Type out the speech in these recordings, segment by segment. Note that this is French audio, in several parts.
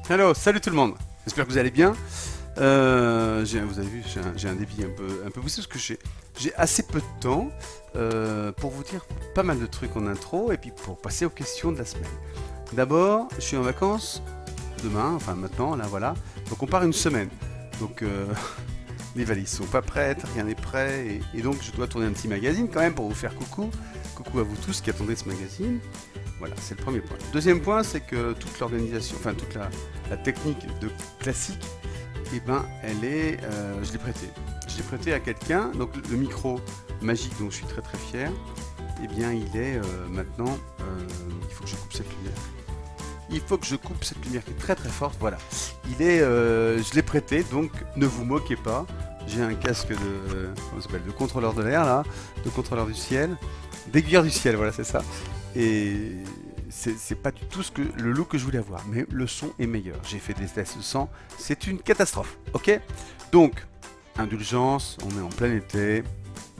Hello, salut tout le monde. J'espère que vous allez bien. Vous avez vu, j'ai un débit un peu poussé parce que j'ai assez peu de temps pour vous dire pas mal de trucs en intro et puis pour passer aux questions de la semaine. D'abord, je suis en vacances demain, enfin maintenant, là voilà. Donc on part une semaine. Donc les valises sont pas prêtes, rien n'est prêt et donc je dois tourner un petit magazine quand même pour vous faire coucou. Coucou à vous tous qui attendez ce magazine. Voilà, c'est le premier point. Deuxième point, c'est que toute l'organisation, enfin toute la technique de classique, eh ben, je l'ai prêtée. Je l'ai prêté à quelqu'un. Donc le micro magique dont je suis très très fier, eh bien il est maintenant. Il faut que je coupe cette lumière. Il faut que je coupe cette lumière qui est très très forte. Voilà. Je l'ai prêté, donc ne vous moquez pas. J'ai un casque comment ça s'appelle, de contrôleur de l'air là, de contrôleur du ciel, d'aiguilleur du ciel. Voilà, c'est ça. Et c'est pas du tout le look que je voulais avoir, mais le son est meilleur. J'ai fait des tests de son, c'est une catastrophe, ok? Donc, indulgence, on est en plein été,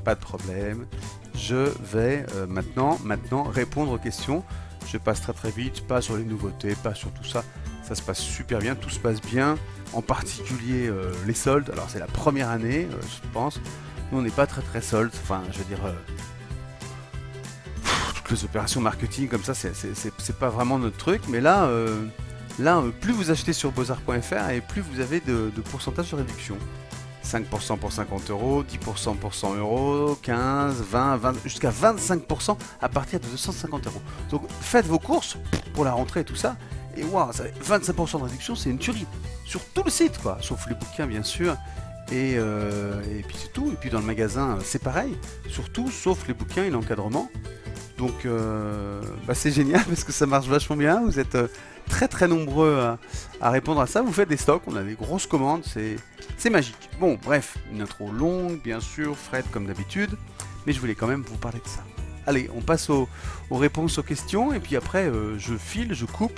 pas de problème. Je vais maintenant répondre aux questions. Je passe très très vite, pas sur les nouveautés, pas sur tout ça. Ça se passe super bien, tout se passe bien, en particulier les soldes. Alors c'est la première année, je pense. Nous on n'est pas très très soldes, enfin je veux dire... les opérations marketing comme ça, c'est pas vraiment notre truc, mais là, plus vous achetez sur beaux-arts.fr et plus vous avez de pourcentage de réduction. 5% pour 50 euros, 10% pour 100 euros, 15, 20, jusqu'à 25% à partir de 250 euros. Donc faites vos courses pour la rentrée et tout ça, et waouh, 25% de réduction, c'est une tuerie. Sur tout le site, quoi, sauf les bouquins bien sûr. Et puis c'est tout. Et puis dans le magasin, c'est pareil. Surtout, sauf les bouquins et l'encadrement. Donc c'est génial parce que ça marche vachement bien. Vous êtes très très nombreux à répondre à ça. Vous faites des stocks, on a des grosses commandes, c'est magique. Bon, bref, une intro longue, bien sûr, Fred comme d'habitude, mais je voulais quand même vous parler de ça. Allez, on passe aux réponses aux questions et puis après je file, je coupe,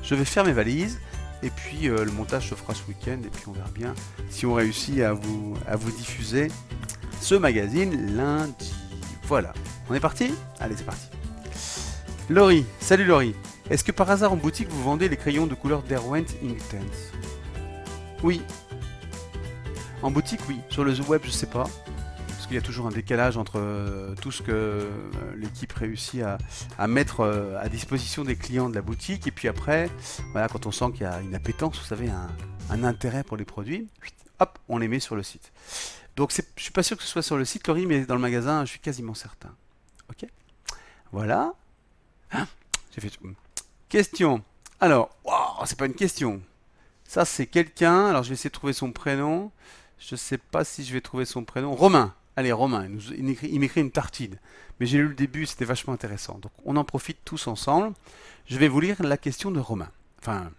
je vais faire mes valises et puis le montage se fera ce week-end et puis on verra bien si on réussit à vous diffuser ce magazine lundi. Voilà. On est parti? Allez, c'est parti. Laurie, salut Laurie. Est-ce que par hasard en boutique vous vendez les crayons de couleur Derwent Inktense? Oui. En boutique, oui. Sur le web, je sais pas. Parce qu'il y a toujours un décalage entre tout ce que l'équipe réussit à mettre à disposition des clients de la boutique. Et puis après, voilà, quand on sent qu'il y a une appétence, vous savez, un intérêt pour les produits, hop, on les met sur le site. Donc je suis pas sûr que ce soit sur le site, Laurie, mais dans le magasin, je suis quasiment certain. Ok, voilà. Ah, j'ai fait question. Alors, wow, c'est pas une question. Ça, c'est quelqu'un. Alors, je vais essayer de trouver son prénom. Je sais pas si je vais trouver son prénom. Romain. Allez, Romain. Il m'écrit une tartine. Mais j'ai lu le début, c'était vachement intéressant. Donc, on en profite tous ensemble. Je vais vous lire la question de Romain. Enfin,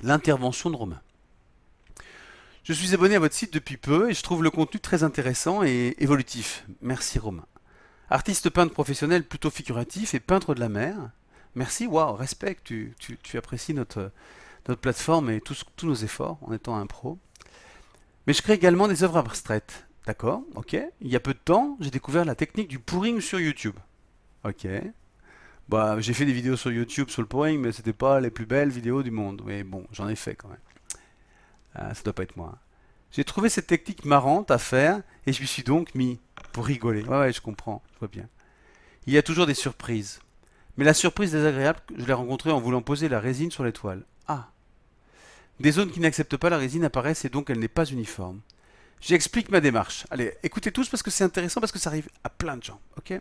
l'intervention de Romain. Je suis abonné à votre site depuis peu et je trouve le contenu très intéressant et évolutif. Merci Romain. Artiste peintre professionnel plutôt figuratif et peintre de la mer. Merci, waouh, respect, tu apprécies notre plateforme et tous nos efforts en étant un pro. Mais je crée également des œuvres abstraites. D'accord, ok. Il y a peu de temps, j'ai découvert la technique du pouring sur YouTube. Ok. Bah, j'ai fait des vidéos sur YouTube sur le pouring, mais c'était pas les plus belles vidéos du monde. Mais bon, j'en ai fait quand même. Ah, ça doit pas être moi. J'ai trouvé cette technique marrante à faire et je m'y suis donc mis pour rigoler. Ouais, ouais, je comprends, je vois bien. Il y a toujours des surprises. Mais la surprise désagréable, je l'ai rencontrée en voulant poser la résine sur l'étoile. Ah. Des zones qui n'acceptent pas la résine apparaissent et donc elle n'est pas uniforme. J'explique ma démarche. Allez, écoutez tous parce que c'est intéressant parce que ça arrive à plein de gens, ok?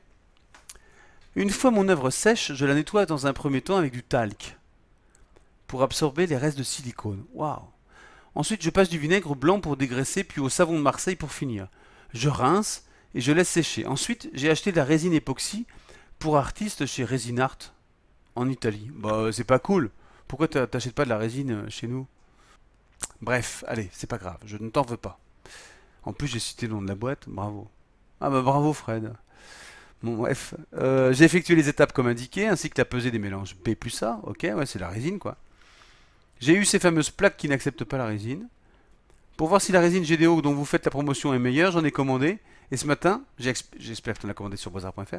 Une fois mon œuvre sèche, je la nettoie dans un premier temps avec du talc pour absorber les restes de silicone. Waouh! Ensuite, je passe du vinaigre blanc pour dégraisser, puis au savon de Marseille pour finir. Je rince et je laisse sécher. Ensuite, j'ai acheté de la résine époxy pour artiste chez Resinart en Italie. Bah, c'est pas cool. Pourquoi t'achètes pas de la résine chez nous? Bref, allez, c'est pas grave, je ne t'en veux pas. En plus, j'ai cité le nom de la boîte, bravo. Ah bah bravo Fred. Bon, bref, j'ai effectué les étapes comme indiqué, ainsi que la pesée des mélanges B plus A. Ok, ouais, c'est la résine quoi. J'ai eu ces fameuses plaques qui n'acceptent pas la résine. Pour voir si la résine GDO dont vous faites la promotion est meilleure, j'en ai commandé. Et ce matin, j'espère que tu en as commandé sur beaux-arts.fr.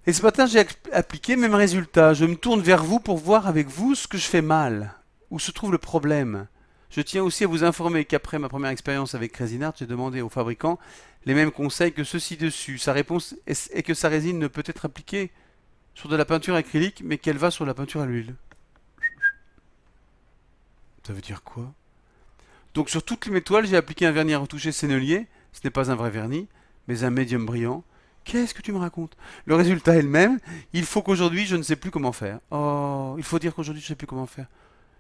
Et ce matin, j'ai appliqué même résultat. Je me tourne vers vous pour voir avec vous ce que je fais mal. Où se trouve le problème? Je tiens aussi à vous informer qu'après ma première expérience avec Resinart, j'ai demandé au fabricant les mêmes conseils que ceux ci-dessus. Sa réponse est que sa résine ne peut être appliquée sur de la peinture acrylique, mais qu'elle va sur la peinture à l'huile. Ça veut dire quoi? Donc sur toutes mes toiles, j'ai appliqué un vernis à retoucher sennelier. Ce n'est pas un vrai vernis, mais un médium brillant. Qu'est-ce que tu me racontes? Le résultat est le même. Il faut qu'aujourd'hui, je ne sais plus comment faire. Oh, il faut dire qu'aujourd'hui, je ne sais plus comment faire.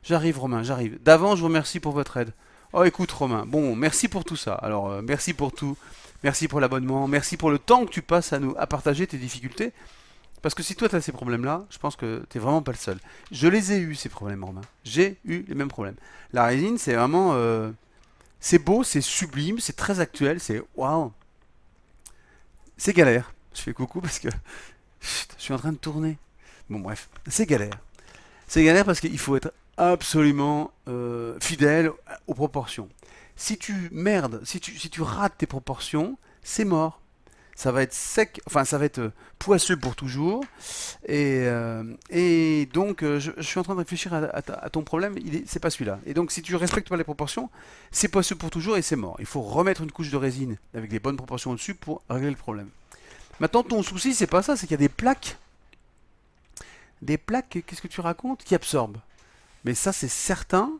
J'arrive, Romain, j'arrive. D'avant, je vous remercie pour votre aide. Oh, écoute, Romain, bon, merci pour tout ça. Alors, merci pour tout. Merci pour l'abonnement. Merci pour le temps que tu passes à partager tes difficultés. Parce que si toi, tu as ces problèmes-là, je pense que tu n'es vraiment pas le seul. Je les ai eus, ces problèmes, Romain. J'ai eu les mêmes problèmes. La résine, c'est vraiment... c'est beau, c'est sublime, c'est très actuel, c'est... Waouh. C'est galère. Je fais coucou parce que... Chut, je suis en train de tourner. Bon, bref, c'est galère. C'est galère parce qu'il faut être absolument fidèle aux proportions. Si tu merdes, si tu rates tes proportions, c'est mort. Ça va être sec, enfin ça va être poisseux pour toujours. Et donc je suis en train de réfléchir à ton problème, c'est pas celui-là. Et donc si tu respectes pas les proportions, c'est poisseux pour toujours et c'est mort. Il faut remettre une couche de résine avec les bonnes proportions au-dessus pour régler le problème. Maintenant ton souci c'est pas ça, c'est qu'il y a des plaques. Des plaques, qu'est-ce que tu racontes? Qui absorbent. Mais ça c'est certain,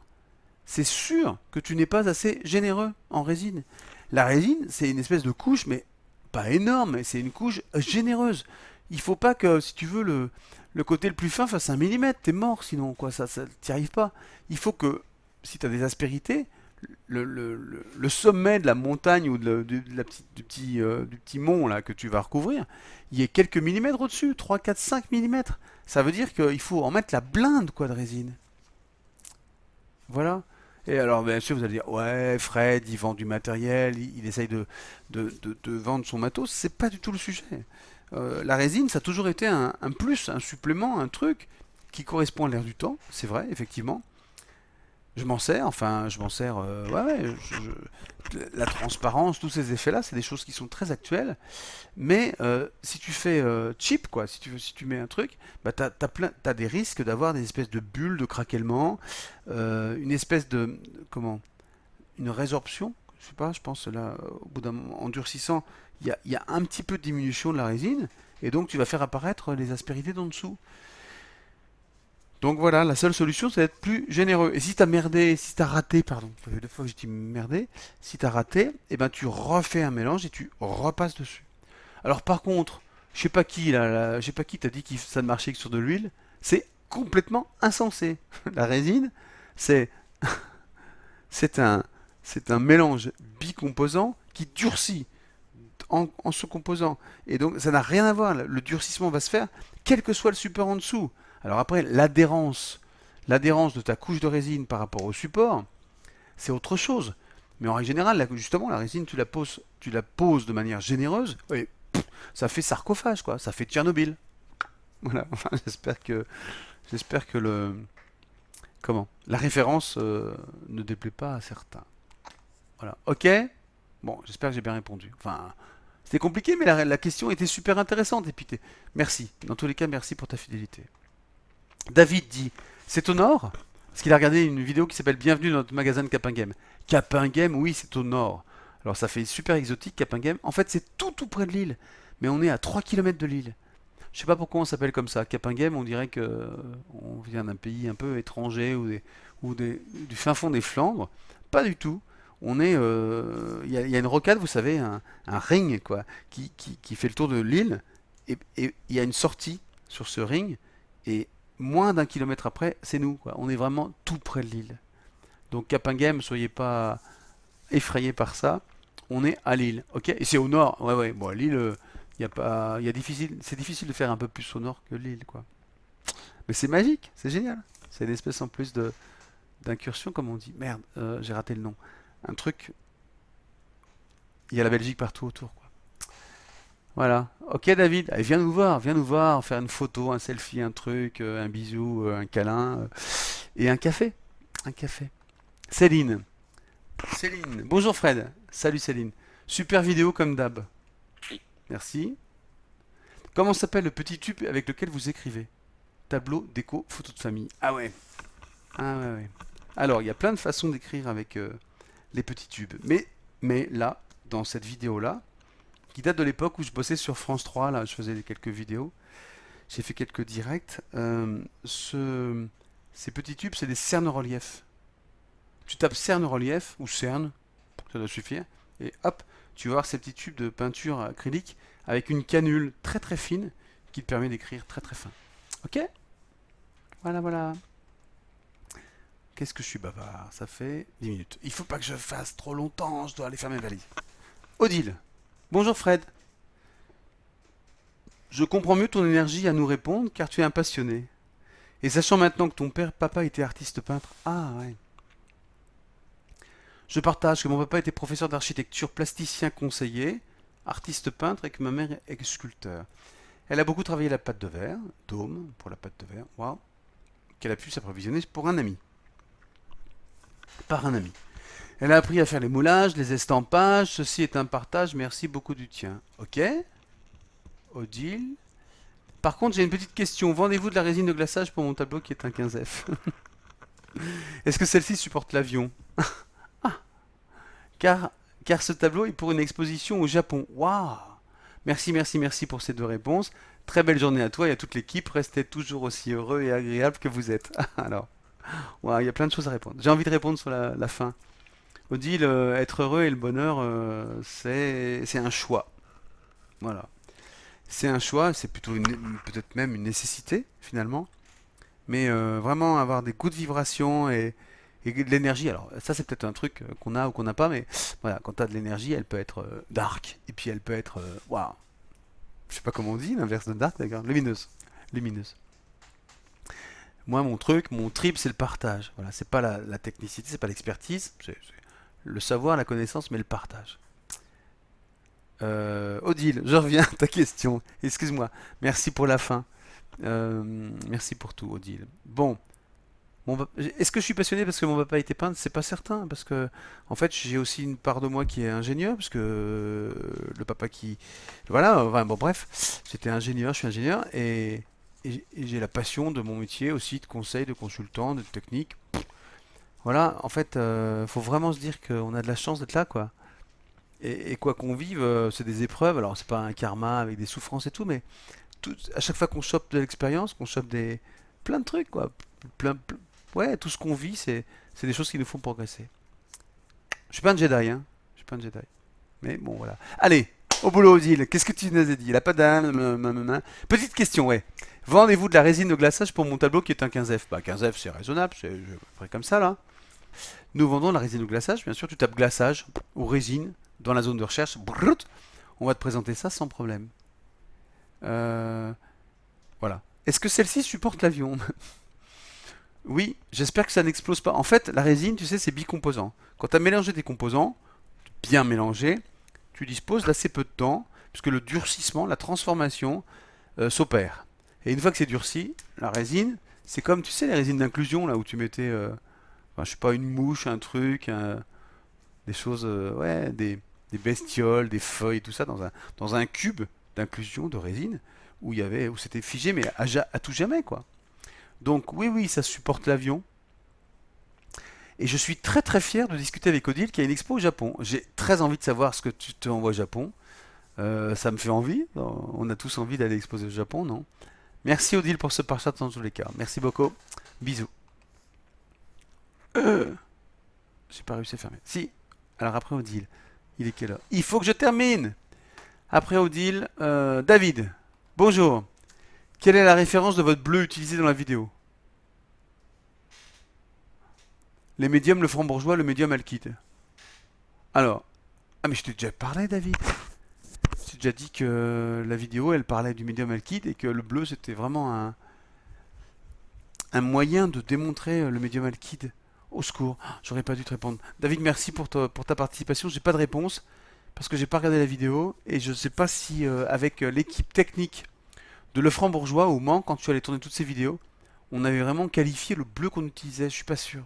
c'est sûr que tu n'es pas assez généreux en résine. La résine, c'est une espèce de couche, mais pas énorme, mais c'est une couche généreuse. Il faut pas que, si tu veux, le côté le plus fin fasse 1 millimètre. T'es mort sinon, quoi. Ça t'y arrive pas. Il faut que, si tu as des aspérités, le sommet de la montagne ou du petit mont là, que tu vas recouvrir, il y ait quelques millimètres au-dessus, 3, 4, 5 millimètres. Ça veut dire qu'il faut en mettre la blinde quoi, de résine. Voilà. Et alors, bien sûr, vous allez dire, ouais, Fred, il vend du matériel, il essaye de vendre son matos. C'est pas du tout le sujet. La résine, ça a toujours été un plus, un supplément, un truc qui correspond à l'air du temps. C'est vrai, effectivement. Je m'en sers, enfin, je m'en sers. Ouais, ouais, la transparence, tous ces effets-là, c'est des choses qui sont très actuelles. Mais si tu fais cheap, quoi, si tu mets un truc, bah t'as des risques d'avoir des espèces de bulles de craquellement, une espèce de, comment, une résorption, je sais pas, je pense là, au bout d'un moment, en durcissant, il y a un petit peu de diminution de la résine, et donc tu vas faire apparaître les aspérités d'en dessous. Donc voilà, la seule solution, c'est d'être plus généreux. Et si t'as merdé, si t'as raté, pardon, ça fait 2 fois que j'ai dit merdé, si t'as raté, eh ben tu refais un mélange et tu repasses dessus. Alors par contre, je sais pas qui je sais pas qui t'a dit que ça ne marchait que sur de l'huile. C'est complètement insensé. La résine, c'est c'est un c'est un mélange bicomposant qui durcit en se composant. Et donc ça n'a rien à voir. Le durcissement va se faire quel que soit le support en dessous. Alors après, l'adhérence de ta couche de résine par rapport au support, c'est autre chose. Mais en règle générale, justement, la résine, tu la poses de manière généreuse. Oui, ça fait sarcophage, quoi. Ça fait Tchernobyl. Voilà. Enfin, j'espère que la référence ne déplaît pas à certains. Voilà. Ok. Bon, j'espère que j'ai bien répondu. Enfin, c'était compliqué, mais la question était super intéressante. Et puis, merci. Dans tous les cas, merci pour ta fidélité. David dit, c'est au nord? Parce qu'il a regardé une vidéo qui s'appelle Bienvenue dans notre magasin de Capinghem. Capinghem, oui, c'est au nord. Alors ça fait super exotique, Capinghem. En fait, c'est tout près de l'île. Mais on est à 3 km de l'île. Je sais pas pourquoi on s'appelle comme ça. Capinghem, on dirait que on vient d'un pays un peu étranger du fin fond des Flandres. Pas du tout. On est, y a une rocade, vous savez, un ring quoi, qui fait le tour de l'île. Et il y a une sortie sur ce ring. Et moins d'un kilomètre après, c'est nous, quoi. On est vraiment tout près de l'île. Donc Capinghem, soyez pas effrayés par ça. On est à Lille, ok? Et c'est au nord. Ouais, ouais. Bon, Lille, il y a pas, il y a difficile, c'est difficile de faire un peu plus au nord que Lille, quoi. Mais c'est magique, c'est génial. C'est une espèce en plus de d'incursion, comme on dit. Merde, j'ai raté le nom. Un truc. Il y a la Belgique partout autour, quoi. Voilà. Ok, David. Allez, viens nous voir, faire une photo, un selfie, un truc, un bisou, un câlin et un café. Un café. Céline. Céline. Bonjour Fred. Salut Céline. Super vidéo comme d'hab. Merci. Comment s'appelle le petit tube avec lequel vous écrivez? Tableau, déco, photo de famille. Ah ouais. Ah ouais, ouais. Alors, il y a plein de façons d'écrire avec les petits tubes. Mais là, dans cette vidéo-là, qui date de l'époque où je bossais sur France 3, là, je faisais quelques vidéos, j'ai fait quelques directs. Ces petits tubes, c'est des cernes relief. Tu tapes cerne relief ou cerne, ça doit suffire, et hop, tu vas voir ces petits tubes de peinture acrylique avec une canule très très fine qui te permet d'écrire très très fin. Ok? Voilà, voilà. Qu'est-ce que je suis bavard? Ça fait 10 minutes. Il faut pas que je fasse trop longtemps, je dois aller faire mes valises. Odile. Bonjour Fred. Je comprends mieux ton énergie à nous répondre car tu es un passionné. Et sachant maintenant que ton papa était artiste peintre. Ah ouais. Je partage que mon papa était professeur d'architecture, plasticien conseiller, artiste peintre et que ma mère est sculpteur. Elle a beaucoup travaillé la pâte de verre, dôme pour la pâte de verre, waouh, qu'elle a pu s'approvisionner pour un ami, par un ami. Elle a appris à faire les moulages, les estampages, ceci est un partage, merci beaucoup du tien. Ok, Odile. Par contre, j'ai une petite question. Vendez-vous de la résine de glaçage pour mon tableau qui est un 15F? Est-ce que celle-ci supporte l'avion? Ah, car, car ce tableau est pour une exposition au Japon. Waouh! Merci, merci, merci pour ces deux réponses. Très belle journée à toi et à toute l'équipe. Restez toujours aussi heureux et agréable que vous êtes. Alors, wow, il y a plein de choses à répondre. J'ai envie de répondre sur la fin. Odile, être heureux et le bonheur, c'est un choix. Voilà. C'est un choix, c'est plutôt peut-être même une nécessité finalement. Mais vraiment avoir des coups de vibration et de l'énergie. Alors ça c'est peut-être un truc qu'on a ou qu'on n'a pas, mais voilà, quand tu as de l'énergie, elle peut être dark. Et puis elle peut être, waouh, je sais pas comment on dit l'inverse de dark, d'accord, lumineuse. Lumineuse. Moi mon truc, mon trip c'est le partage. Voilà, c'est pas la technicité, c'est pas l'expertise, c'est le savoir, la connaissance, mais le partage. Odile, je reviens à ta question. Excuse-moi. Merci pour la fin. Merci pour tout, Odile. Bon, est-ce que je suis passionné parce que mon papa était peintre? C'est pas certain, parce que en fait j'ai aussi une part de moi qui est ingénieur, parce que le papa qui, voilà, enfin, bon bref, j'étais ingénieur, je suis ingénieur et j'ai la passion de mon métier aussi, de conseil, de consultant, de technique. Voilà, en fait, faut vraiment se dire qu'on a de la chance d'être là, quoi. Et quoi qu'on vive, c'est des épreuves. Alors c'est pas un karma avec des souffrances et tout, mais à chaque fois qu'on chope de l'expérience, qu'on chope plein de trucs, quoi. Ouais, tout ce qu'on vit, c'est des choses qui nous font progresser. Je suis pas un Jedi, hein. Je suis pas un Jedi. Mais bon, voilà. Allez, au boulot, Odile. Qu'est-ce que tu nous as dit? La pas d'âme. Petite question, ouais. Vendez-vous de la résine de glaçage pour mon tableau qui est un 15F? Bah, 15F, c'est raisonnable. Je ferai comme ça, là. Nous vendons de la résine de glaçage. Bien sûr, tu tapes glaçage ou résine dans la zone de recherche. Brrrt, on va te présenter ça sans problème. Euh, voilà. Est-ce que celle-ci supporte l'avion? Oui, j'espère que ça n'explose pas. En fait, la résine, tu sais, c'est bicomposant. Quand tu as mélangé tes composants, bien mélangés, tu disposes d'assez peu de temps, puisque le durcissement, la transformation s'opère. Et une fois que c'est durci, la résine, c'est comme, tu sais, les résines d'inclusion, là où tu mettais, enfin, je sais pas, une mouche, un truc, des choses, ouais, des bestioles, des feuilles, tout ça, dans un cube d'inclusion de résine, où c'était figé, mais à tout jamais, quoi. Donc oui, oui, ça supporte l'avion. Et je suis très très fier de discuter avec Odile qui a une expo au Japon. J'ai très envie de savoir ce que tu te envoies au Japon. Ça me fait envie. On a tous envie d'aller exposer au Japon, non? Merci Odile pour ce partage dans tous les cas. Merci beaucoup. Bisous. J'ai pas réussi à fermer. Si. Alors après Odile. Il est quelle heure? Il faut que je termine. Après Odile, David. Bonjour. Quelle est la référence de votre bleu utilisé dans la vidéo? Les médiums, le franc-bourgeois, le médium alkyd. Alors, ah mais je t'ai déjà parlé, David. Je t'ai déjà dit que la vidéo, elle parlait du médium alkyd et que le bleu, c'était vraiment un moyen de démontrer le médium alkyd. Au secours, j'aurais pas dû te répondre. David, merci pour ta participation. J'ai pas de réponse parce que j'ai pas regardé la vidéo et je sais pas si avec l'équipe technique de Lefranc-Bourgeois au Mans, quand tu allais tourner toutes ces vidéos, on avait vraiment qualifié le bleu qu'on utilisait. Je suis pas sûr.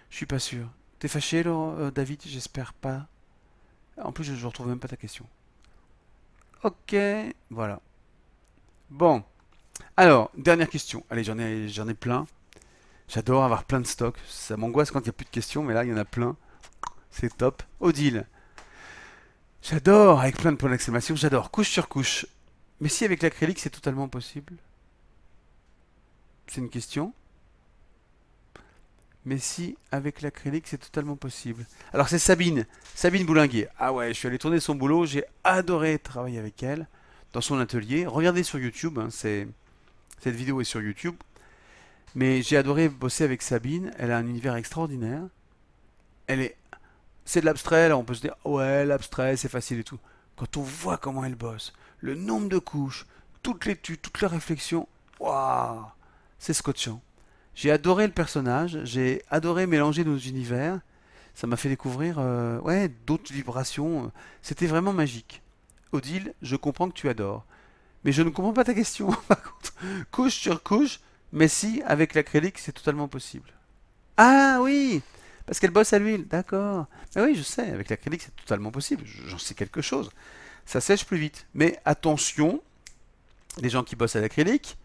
Je suis pas sûr. T'es fâché, David? J'espère pas. En plus, je ne retrouve même pas ta question. Ok, voilà. Bon, alors, dernière question. Allez, j'en ai plein. J'adore avoir plein de stocks. Ça m'angoisse quand il n'y a plus de questions, mais là, il y en a plein. C'est top. Odile. J'adore, avec plein de points d'exclamation, j'adore. Couche sur couche. Mais si avec l'acrylique, c'est totalement possible? C'est une question. Mais si avec l'acrylique, c'est totalement possible. Alors c'est Sabine. Sabine Boulinguer. Ah ouais, je suis allé tourner son boulot. J'ai adoré travailler avec elle dans son atelier. Regardez sur YouTube. Cette vidéo est sur YouTube. Mais j'ai adoré bosser avec Sabine. Elle a un univers extraordinaire. Elle est C'est de l'abstrait, là on peut se dire ouais l'abstrait c'est facile et tout. Quand on voit comment elle bosse, le nombre de couches, toutes les réflexions, waouh, c'est scotchant. J'ai adoré le personnage, j'ai adoré mélanger nos univers. Ça m'a fait découvrir ouais, d'autres vibrations. C'était vraiment magique. Odile, je comprends que tu adores. Mais je ne comprends pas ta question. Par contre, couche sur couche, mais si, avec l'acrylique, c'est totalement possible. Ah oui, parce qu'elle bosse à l'huile, d'accord. Mais oui, je sais, avec l'acrylique c'est totalement possible, j'en sais quelque chose. Ça sèche plus vite. Mais attention, les gens qui bossent à l'acrylique,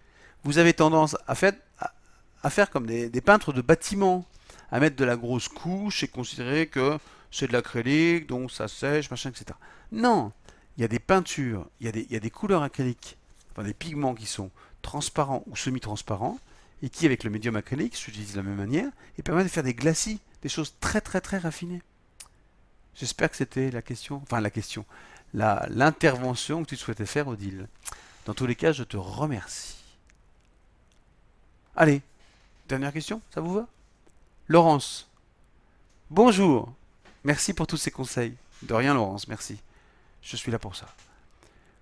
vous avez tendance à faire comme des peintres de bâtiments, à mettre de la grosse couche et considérer que c'est de l'acrylique, donc ça sèche, machin, etc. Non, il y a des peintures, il y a des couleurs acryliques, enfin des pigments qui sont transparents ou semi-transparents, et qui, avec le médium acrylique, s'utilisent de la même manière, et permettent de faire des glacis, des choses très très très raffinées. J'espère que c'était la question, enfin la question, l'intervention que tu souhaitais faire, Odile. Dans tous les cas, je te remercie. Allez, dernière question, ça vous va? Laurence, bonjour. Merci pour tous ces conseils. De rien, Laurence, merci. Je suis là pour ça.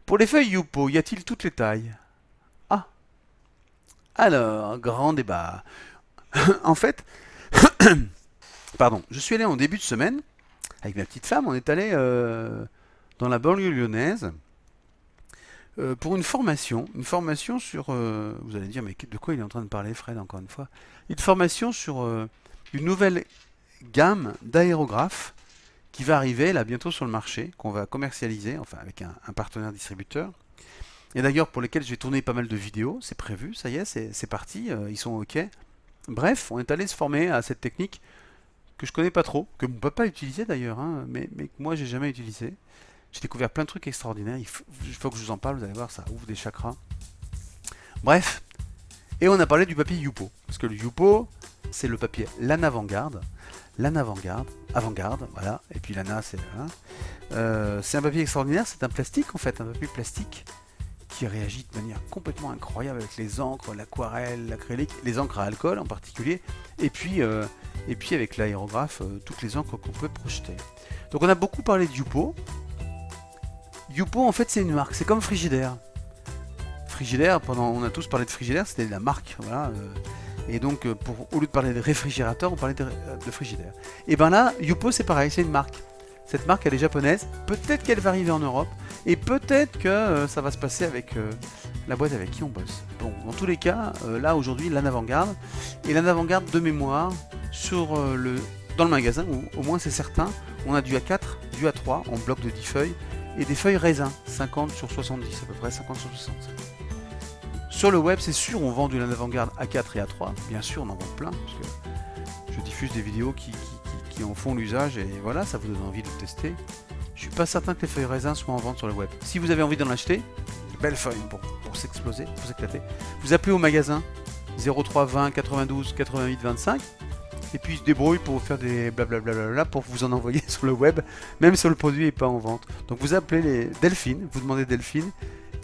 Pour les feuilles Youpo, y a-t-il toutes les tailles? Ah, alors, grand débat. En fait, pardon, je suis allé en début de semaine avec ma petite femme, on est allé dans la banlieue lyonnaise pour une formation sur, vous allez dire, mais de quoi il est en train de parler, Fred, encore une fois? Une formation sur une nouvelle gamme d'aérographes qui va arriver là bientôt sur le marché, qu'on va commercialiser, enfin avec un partenaire distributeur. Et d'ailleurs pour lesquels je vais tourner pas mal de vidéos, c'est prévu, ça y est, c'est parti, ils sont ok. Bref, on est allé se former à cette technique que je connais pas trop, que mon papa utilisait d'ailleurs, hein, mais que moi j'ai jamais utilisé. J'ai découvert plein de trucs extraordinaires, il faut que je vous en parle, vous allez voir, ça ouvre des chakras. Bref, et on a parlé du papier Yupo, parce que le Yupo, c'est le papier Lana Vanguard. Lana Vanguard, avant-garde, voilà, et puis Lana c'est là. C'est un papier extraordinaire, c'est un plastique en fait, un papier plastique qui réagit de manière complètement incroyable avec les encres, l'aquarelle, l'acrylique, les encres à alcool en particulier, et puis avec l'aérographe, toutes les encres qu'on peut projeter. Donc on a beaucoup parlé de Yupo. Yupo en fait c'est une marque, c'est comme Frigidaire. Frigidaire, on a tous parlé de Frigidaire, c'était la marque, voilà. Et donc au lieu de parler de réfrigérateur, on parlait de Frigidaire. Et ben là, Yupo c'est pareil, c'est une marque. Cette marque elle est japonaise, peut-être qu'elle va arriver en Europe, et peut-être que ça va se passer avec la boîte avec qui on bosse. Bon, dans tous les cas, là aujourd'hui, Lana Vanguard, et Lana Vanguard de mémoire, dans le magasin, ou au moins c'est certain, on a du A4, du A3 en bloc de 10 feuilles, et des feuilles raisin, 50 sur 70 à peu près, 50 sur 60. Sur le web, c'est sûr, on vend du Lana Vanguard A4 et A3, bien sûr, on en vend plein, parce que je diffuse des vidéos qui en font l'usage, et voilà, ça vous donne envie de le tester. Je suis pas certain que les feuilles raisin soient en vente sur le web. Si vous avez envie d'en acheter, de belles feuilles pour s'exploser, pour s'éclater, vous appelez au magasin 03 20 92 88 25, et puis ils se débrouillent pour vous faire des blablabla pour vous en envoyer sur le web, même si le produit n'est pas en vente. Donc vous appelez les Delphine, vous demandez Delphine,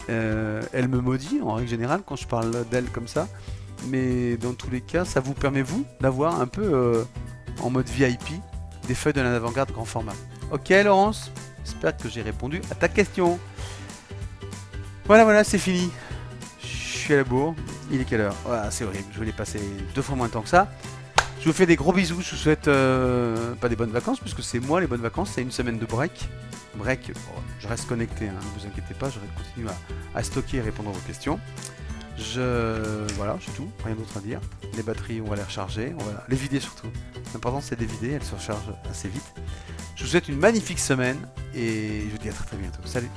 elle me maudit en règle générale quand je parle d'elle comme ça, mais dans tous les cas, ça vous permet vous d'avoir un peu en mode VIP des feuilles de Lana Vanguard grand format. Ok Laurence, j'espère que j'ai répondu à ta question. Voilà, c'est fini. Je suis à la bourre. Il est quelle heure? Voilà, c'est horrible, je vais les passer 2 fois moins de temps que ça. Je vous fais des gros bisous, je vous souhaite pas des bonnes vacances, puisque c'est moi les bonnes vacances, c'est une semaine de break. Je reste connecté, hein, ne vous inquiétez pas, je continue à stocker et répondre à vos questions. Voilà, c'est tout, rien d'autre à dire. Les batteries, on va les recharger, les vider surtout. L'important c'est de les vider, elles se rechargent assez vite. Je vous souhaite une magnifique semaine et je vous dis à très bientôt. Salut!